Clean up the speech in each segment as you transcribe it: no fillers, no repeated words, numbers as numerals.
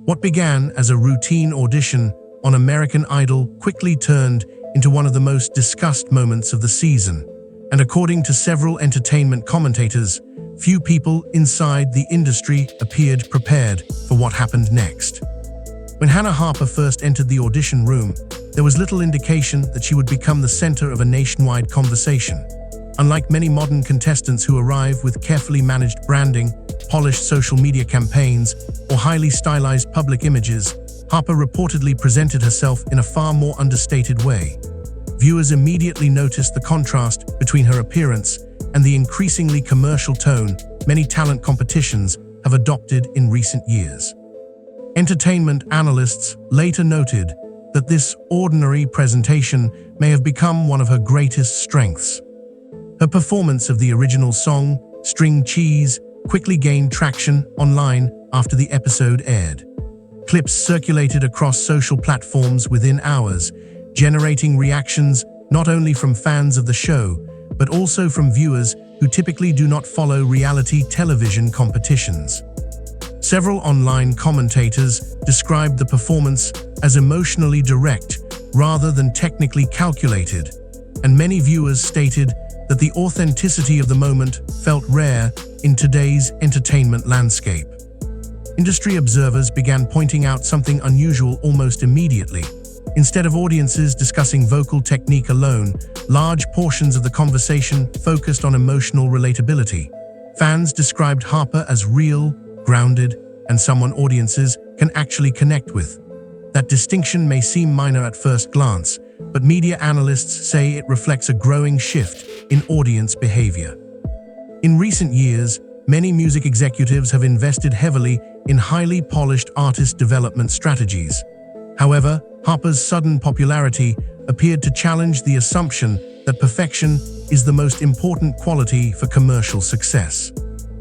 What began as a routine audition on American Idol quickly turned into one of the most discussed moments of the season, and according to several entertainment commentators, few people inside the industry appeared prepared for what happened next. When Hannah Harper first entered the audition room, there was little indication that she would become the center of a nationwide conversation. Unlike many modern contestants who arrive with carefully managed branding, polished social media campaigns, or highly stylized public images, Harper reportedly presented herself in a far more understated way. Viewers immediately noticed the contrast between her appearance and the increasingly commercial tone many talent competitions have adopted in recent years. Entertainment analysts later noted that this ordinary presentation may have become one of her greatest strengths. Her performance of the original song, String Cheese, quickly gained traction online after the episode aired. Clips circulated across social platforms within hours, generating reactions not only from fans of the show, but also from viewers who typically do not follow reality television competitions. Several online commentators described the performance as emotionally direct rather than technically calculated, and many viewers stated that the authenticity of the moment felt rare in today's entertainment landscape. Industry observers began pointing out something unusual almost immediately. Instead of audiences discussing vocal technique alone, large portions of the conversation focused on emotional relatability. Fans described Harper as real, grounded, and someone audiences can actually connect with. That distinction may seem minor at first glance, but media analysts say it reflects a growing shift in audience behavior. In recent years, many music executives have invested heavily in highly polished artist development strategies. However, Harper's sudden popularity appeared to challenge the assumption that perfection is the most important quality for commercial success.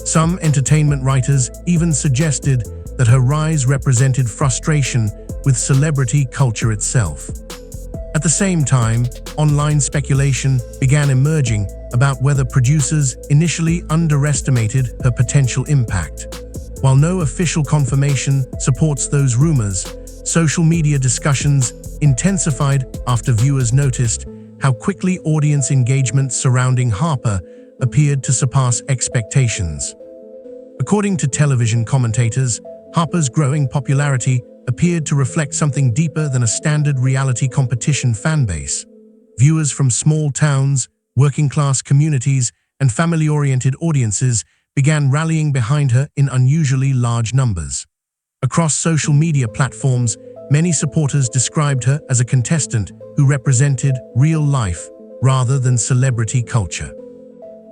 Some entertainment writers even suggested that her rise represented frustration with celebrity culture itself. At the same time, online speculation began emerging about whether producers initially underestimated her potential impact. While no official confirmation supports those rumors, social media discussions intensified after viewers noticed how quickly audience engagement surrounding Harper appeared to surpass expectations. According to television commentators, Harper's growing popularity appeared to reflect something deeper than a standard reality competition fanbase. Viewers from small towns, working-class communities, and family-oriented audiences began rallying behind her in unusually large numbers. Across social media platforms, many supporters described her as a contestant who represented real life rather than celebrity culture.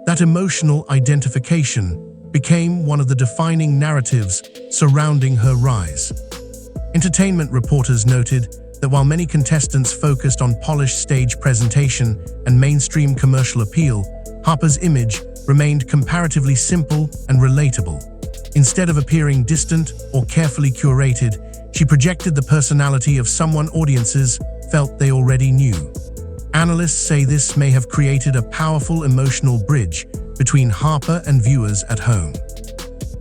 That emotional identification became one of the defining narratives surrounding her rise. Entertainment reporters noted that while many contestants focused on polished stage presentation and mainstream commercial appeal, Harper's image remained comparatively simple and relatable. Instead of appearing distant or carefully curated, she projected the personality of someone audiences felt they already knew. Analysts say this may have created a powerful emotional bridge between Harper and viewers at home.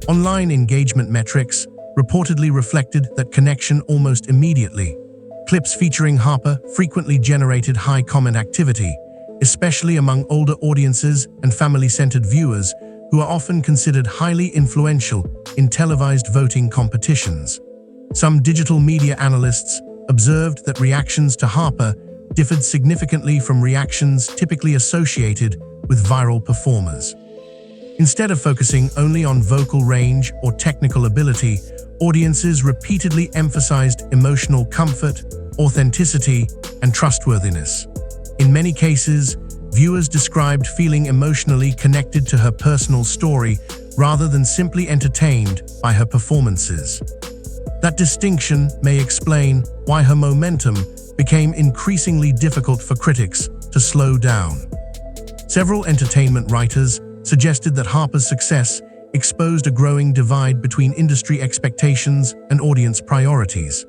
Online engagement metrics reportedly reflected that connection almost immediately. Clips featuring Harper frequently generated high comment activity, especially among older audiences and family-centered viewers who are often considered highly influential in televised voting competitions. Some digital media analysts observed that reactions to Harper differed significantly from reactions typically associated with viral performers. Instead of focusing only on vocal range or technical ability, audiences repeatedly emphasized emotional comfort, authenticity, and trustworthiness. In many cases, viewers described feeling emotionally connected to her personal story rather than simply entertained by her performances. That distinction may explain why her momentum became increasingly difficult for critics to slow down. Several entertainment writers suggested that Harper's success exposed a growing divide between industry expectations and audience priorities.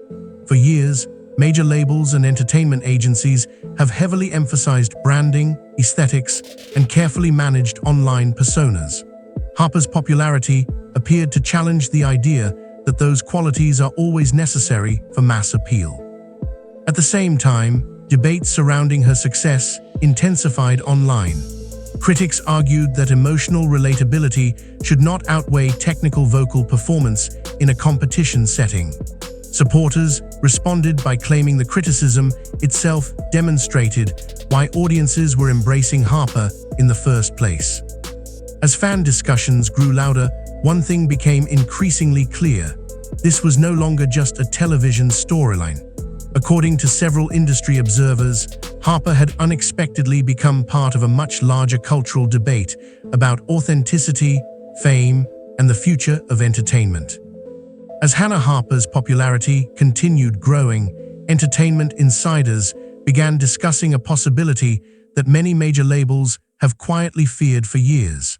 For years, major labels and entertainment agencies have heavily emphasized branding, aesthetics, and carefully managed online personas. Harper's popularity appeared to challenge the idea that those qualities are always necessary for mass appeal. At the same time, debates surrounding her success intensified online. Critics argued that emotional relatability should not outweigh technical vocal performance in a competition setting. Supporters responded by claiming the criticism itself demonstrated why audiences were embracing Harper in the first place. As fan discussions grew louder, one thing became increasingly clear. This was no longer just a television storyline. According to several industry observers, Harper had unexpectedly become part of a much larger cultural debate about authenticity, fame, and the future of entertainment. As Hannah Harper's popularity continued growing, entertainment insiders began discussing a possibility that many major labels have quietly feared for years.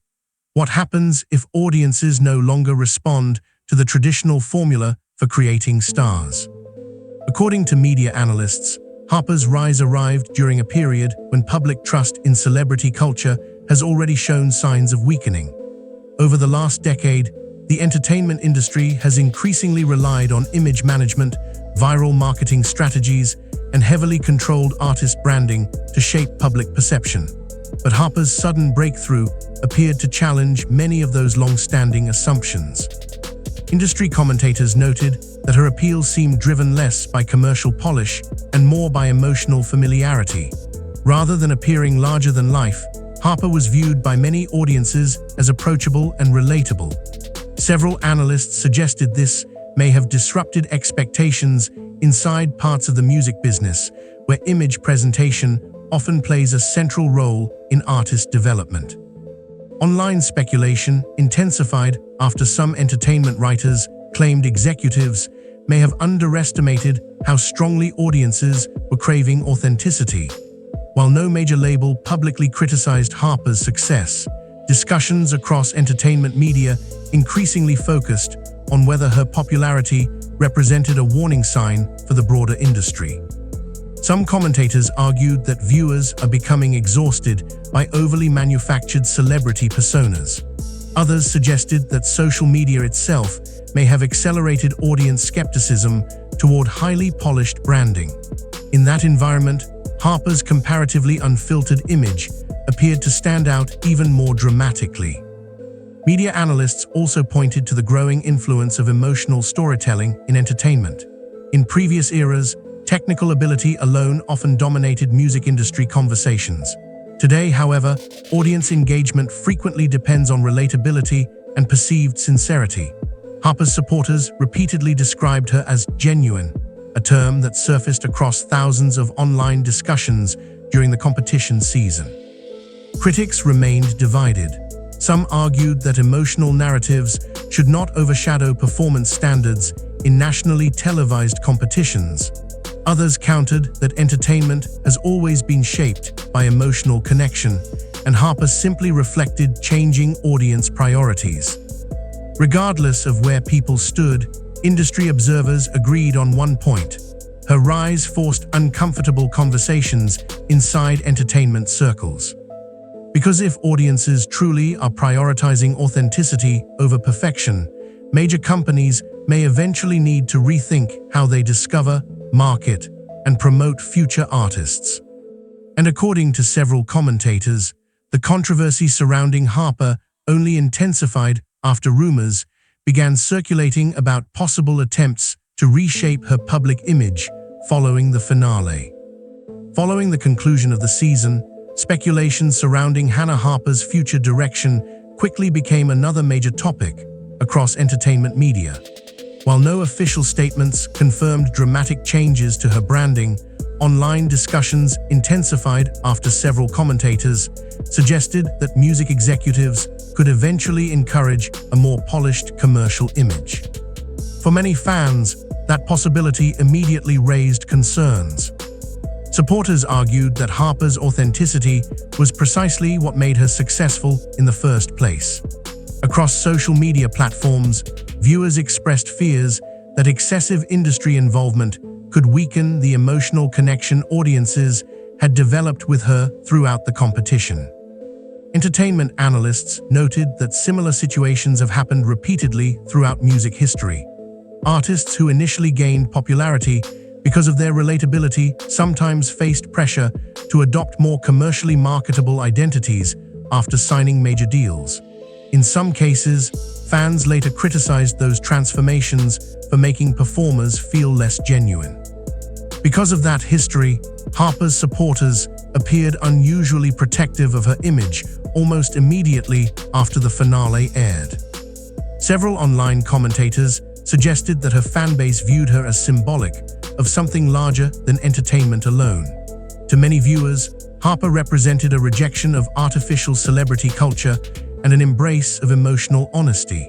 What happens if audiences no longer respond to the traditional formula for creating stars? According to media analysts, Harper's rise arrived during a period when public trust in celebrity culture has already shown signs of weakening. Over the last decade, the entertainment industry has increasingly relied on image management, viral marketing strategies, and heavily controlled artist branding to shape public perception. But Harper's sudden breakthrough appeared to challenge many of those long-standing assumptions. Industry commentators noted that her appeal seemed driven less by commercial polish and more by emotional familiarity. Rather than appearing larger than life, Harper was viewed by many audiences as approachable and relatable. Several analysts suggested this may have disrupted expectations inside parts of the music business, where image presentation often plays a central role in artist development. Online speculation intensified after some entertainment writers claimed executives may have underestimated how strongly audiences were craving authenticity. While no major label publicly criticized Harper's success, discussions across entertainment media increasingly focused on whether her popularity represented a warning sign for the broader industry. Some commentators argued that viewers are becoming exhausted by overly manufactured celebrity personas. Others suggested that social media itself may have accelerated audience skepticism toward highly polished branding. In that environment, Harper's comparatively unfiltered image appeared to stand out even more dramatically. Media analysts also pointed to the growing influence of emotional storytelling in entertainment. In previous eras, technical ability alone often dominated music industry conversations. Today, however, audience engagement frequently depends on relatability and perceived sincerity. Harper's supporters repeatedly described her as genuine, a term that surfaced across thousands of online discussions during the competition season. Critics remained divided. Some argued that emotional narratives should not overshadow performance standards in nationally televised competitions. Others countered that entertainment has always been shaped by emotional connection, and Harper simply reflected changing audience priorities. Regardless of where people stood, industry observers agreed on one point: her rise forced uncomfortable conversations inside entertainment circles. Because if audiences truly are prioritizing authenticity over perfection, major companies may eventually need to rethink how they discover, market, and promote future artists. And according to several commentators, the controversy surrounding Harper only intensified after rumors began circulating about possible attempts to reshape her public image following the finale. Following the conclusion of the season, speculation surrounding Hannah Harper's future direction quickly became another major topic across entertainment media. While no official statements confirmed dramatic changes to her branding, online discussions intensified after several commentators suggested that music executives could eventually encourage a more polished commercial image. For many fans, that possibility immediately raised concerns. Supporters argued that Harper's authenticity was precisely what made her successful in the first place. Across social media platforms, viewers expressed fears that excessive industry involvement could weaken the emotional connection audiences had developed with her throughout the competition. Entertainment analysts noted that similar situations have happened repeatedly throughout music history. Artists who initially gained popularity because of their relatability sometimes faced pressure to adopt more commercially marketable identities after signing major deals. In some cases, fans later criticized those transformations for making performers feel less genuine. Because of that history, Harper's supporters appeared unusually protective of her image almost immediately after the finale aired. Several online commentators suggested that her fanbase viewed her as symbolic of something larger than entertainment alone. To many viewers, Harper represented a rejection of artificial celebrity culture and an embrace of emotional honesty.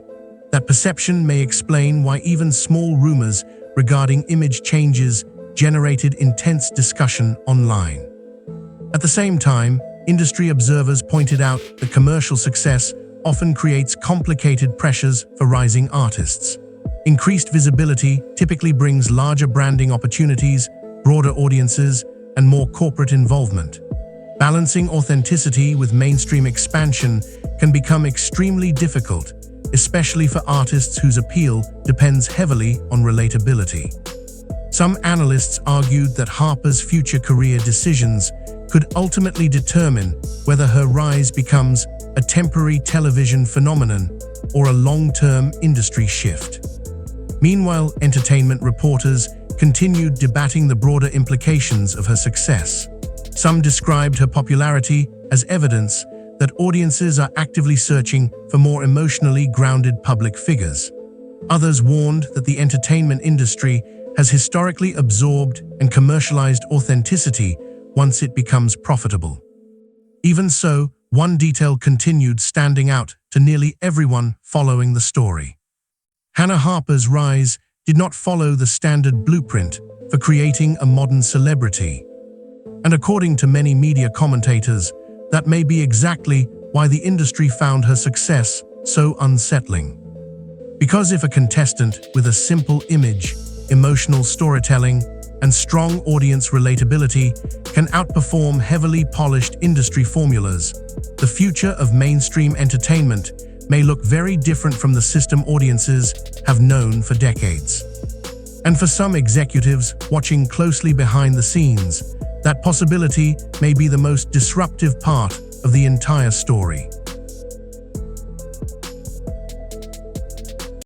That perception may explain why even small rumors regarding image changes generated intense discussion online. At the same time, industry observers pointed out that commercial success often creates complicated pressures for rising artists. Increased visibility typically brings larger branding opportunities, broader audiences, and more corporate involvement. Balancing authenticity with mainstream expansion can become extremely difficult, especially for artists whose appeal depends heavily on relatability. Some analysts argued that Harper's future career decisions could ultimately determine whether her rise becomes a temporary television phenomenon or a long-term industry shift. Meanwhile, entertainment reporters continued debating the broader implications of her success. Some described her popularity as evidence that audiences are actively searching for more emotionally grounded public figures. Others warned that the entertainment industry has historically absorbed and commercialized authenticity once it becomes profitable. Even so, one detail continued standing out to nearly everyone following the story. Hannah Harper's rise did not follow the standard blueprint for creating a modern celebrity. And according to many media commentators, that may be exactly why the industry found her success so unsettling. Because if a contestant with a simple image, emotional storytelling, and strong audience relatability can outperform heavily polished industry formulas, the future of mainstream entertainment may look very different from the system audiences have known for decades. And for some executives watching closely behind the scenes, that possibility may be the most disruptive part of the entire story.